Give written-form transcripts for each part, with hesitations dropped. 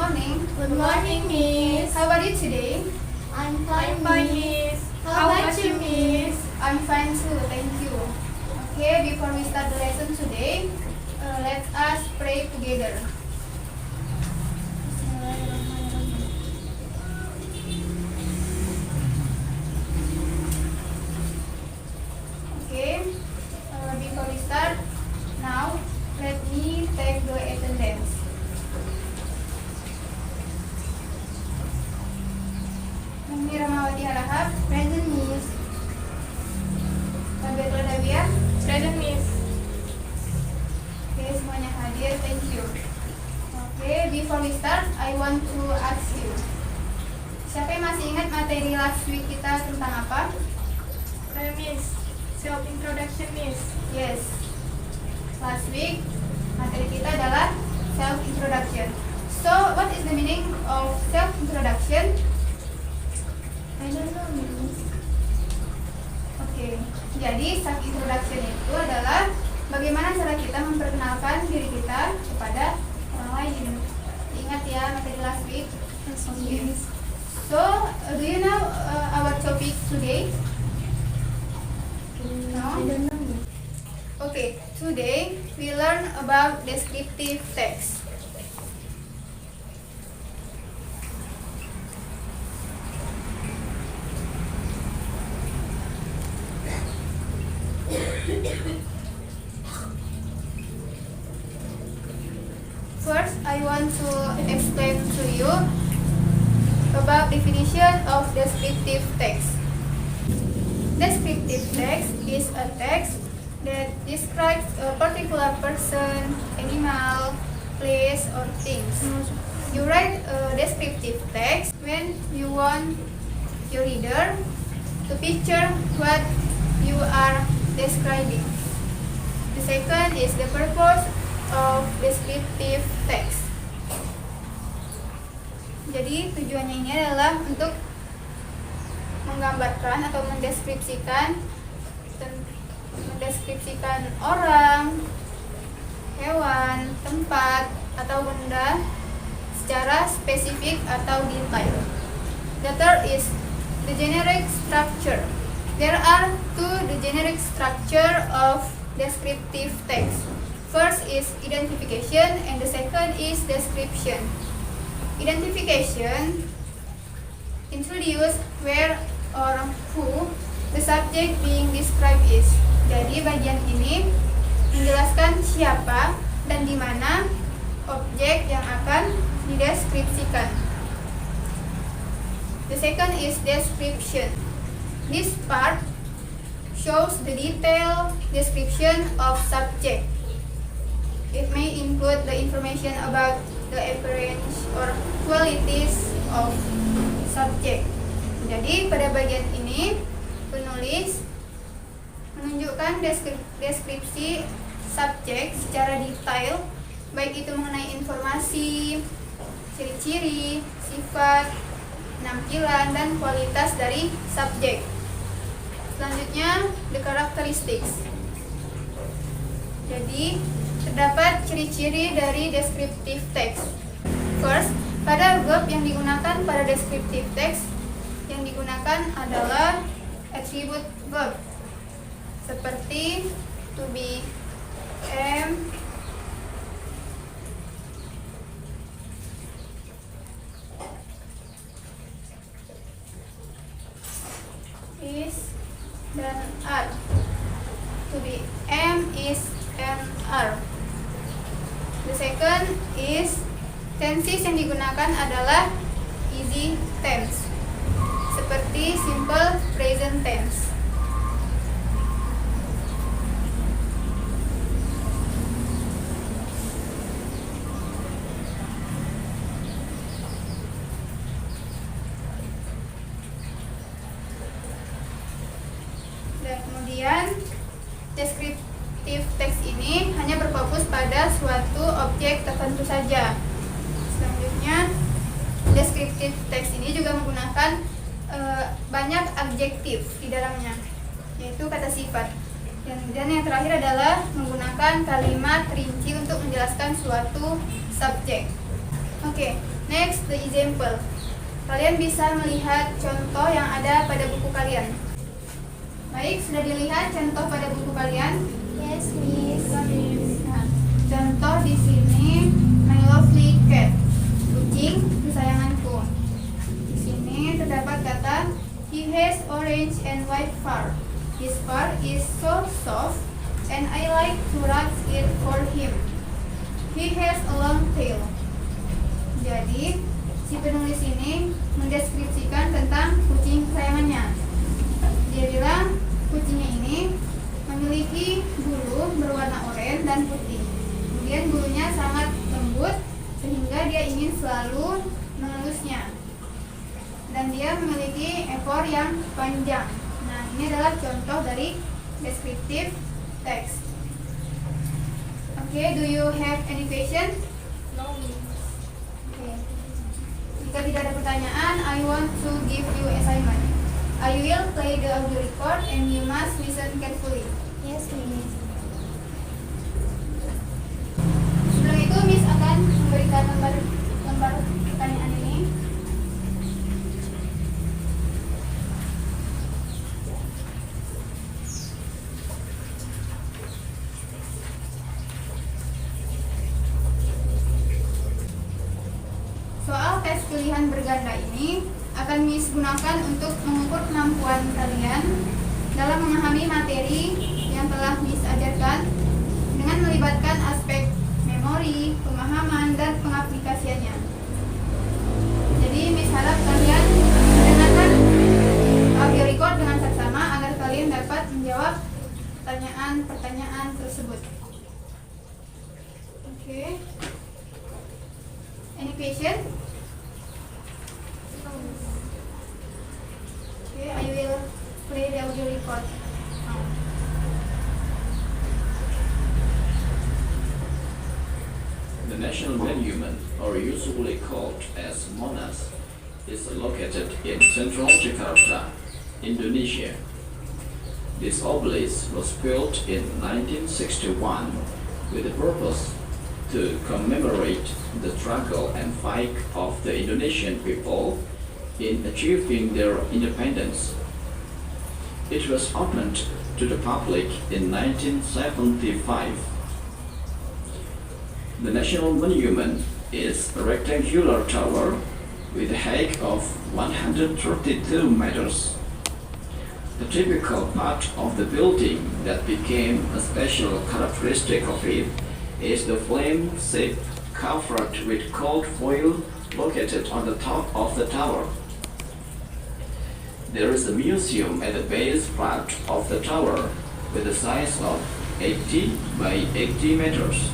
morning. Good morning, Miss. How are you today? I'm fine, Miss. How about you, Miss? I'm fine too, thank you. Okay, before we start the lesson today, let us pray together. Okay, before we start, now let me take the attendance. Numi Ramawati Harahap, present Miss. Nabiatul Dabian, Present, Miss. oke semuanya hadir, thank you. Oke, before we start, I want to ask you. Siapa yang masih ingat materi last week kita tentang apa? Miss. Self-introduction, Miss. Yes. Last week materi kita adalah self introduction. So, what is the meaning of self introduction? I don't know, Miss. Oke. Jadi self introduction itu adalah bagaimana cara kita memperkenalkan diri kita kepada orang lain. Ingat ya materi last week. Okay. So, do you know our topic today? No? I don't know, Miss. Okay, today we learn about descriptive text. First, I want to explain to you about definition of descriptive text. Descriptive text is a text that describes a particular person, animal, place, or things. You write a descriptive text when you want your reader to picture what you are describing. The second is the purpose of descriptive text. Jadi tujuannya ini adalah untuk menggambarkan atau mendeskripsikan orang, hewan, tempat, atau benda secara spesifik atau detail. The third is the generic structure. There are the generic structure of descriptive text. First is identification and the second is description. Identification introduce where or who the subject being described is. Jadi bagian ini menjelaskan siapa dan di mana objek yang akan dideskripsikan. The second is description. This part shows the detailed description of subject. It may include the information about the appearance or qualities of subject. Jadi pada bagian ini penulis menunjukkan deskripsi subjek secara detail, baik itu mengenai informasi, ciri-ciri, sifat, penampilan, dan kualitas dari subjek. Selanjutnya, the characteristics. Jadi, terdapat ciri-ciri dari descriptive text. First, pada verb yang digunakan pada descriptive text yang digunakan adalah attribute verb seperti to be, am, is, dan are. To be, am, is, and are. The second is tenses yang digunakan adalah easy tense seperti simple present tense. Dan kemudian descriptive text ini hanya berfokus pada suatu objek tertentu saja. Selanjutnya, descriptive text ini juga menggunakan banyak adjektif di dalamnya, yaitu kata sifat. Dan yang terakhir adalah menggunakan kalimat rinci untuk menjelaskan suatu subjek. Oke, Next, the example. Kalian bisa melihat contoh yang ada pada buku kalian. Baik, sudah dilihat contoh pada buku kalian? Yes, Miss. Nah, contoh di sini, my lovely cat, kucing kesayanganku. Di sini terdapat kata, he has orange and white fur. His fur is so soft, and I like to rub it for him. He has a long tail. Jadi, si penulis ini mendeskripsikan tentang kucing kesayangannya. Dia bilang kucingnya ini memiliki bulu berwarna oranye dan putih. Kemudian bulunya sangat lembut sehingga dia ingin selalu mengelusnya. Dan dia memiliki ekor yang panjang. Nah, ini adalah contoh dari descriptive text. Okay, do you have any question? No, Miss. Okay. Jika tidak ada pertanyaan, I want to give you assignment. I will play the audio record and you must listen carefully. Yes, Miss. Sebelum itu, Miss akan memberikan lembar pertanyaan ini. Soal tes pilihan berganda ini akan Miss gunakan untuk mengukur kemampuan kalian dalam memahami materi yang telah Miss ajarkan dengan melibatkan aspek memori, pemahaman, dan pengaplikasiannya. Jadi Miss harap kalian mendengarkan audio record dengan seksama agar kalian dapat menjawab pertanyaan-pertanyaan tersebut. Oke. Any question? Okay, I will play the audio record now. The National Monument, or usually called as Monas, is located in central Jakarta, Indonesia. This obelisk was built in 1961 with the purpose to commemorate the struggle and fight of the Indonesian people in achieving their independence. It was opened to the public in 1975. The National Monument is a rectangular tower with a height of 132 meters. The typical part of the building that became a special characteristic of it is the flame ship covered with gold foil located on the top of the tower. There is a museum at the base part of the tower with a size of 80 by 80 meters.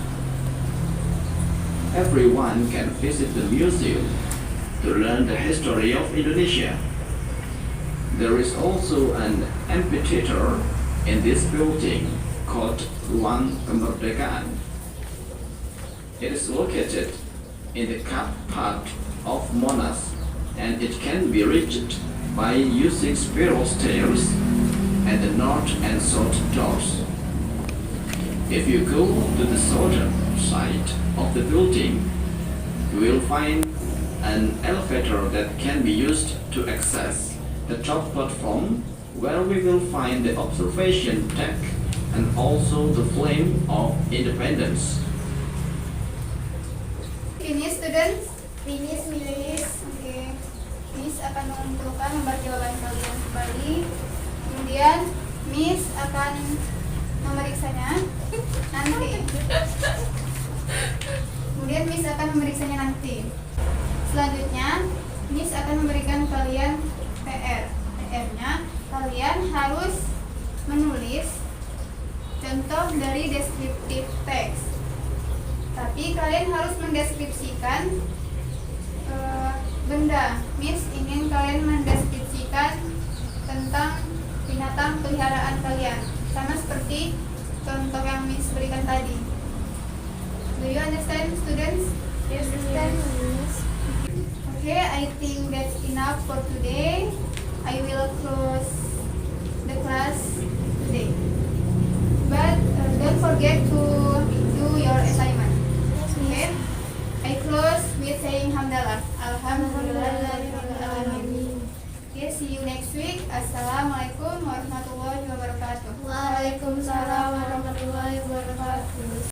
Everyone can visit the museum to learn the history of Indonesia. There is also an amphitheater in this building called Ruang Kemerdekaan. It is located in the cap part of Monas and it can be reached by using spiral stairs at the north and south doors. If you go to the southern side of the building, you will find an elevator that can be used to access the top platform where we will find the observation deck and also the flame of independence. Finish, students? Finish, Miss. Oke. Miss akan mengumpulkan lembar jawaban kalian kembali. Kemudian Miss akan memeriksanya nanti. Selanjutnya Miss akan memberikan kalian PR. PR-nya kalian harus menulis contoh dari descriptive text. Tapi kalian harus mendeskripsikan benda. Miss ingin kalian mendeskripsikan tentang binatang peliharaan kalian, sama seperti contoh yang Miss berikan tadi. Do you understand, students? Yes, Miss. Okay, I think that's enough for today. I will close the class today. But don't forget to do your assignment. Yes, Miss. Okay? I close with saying hamdalah. Alhamdulillahirabbil alamin. Okay, see you next week. Assalamualaikum warahmatullahi wabarakatuh. Waalaikumsalam warahmatullahi wabarakatuh.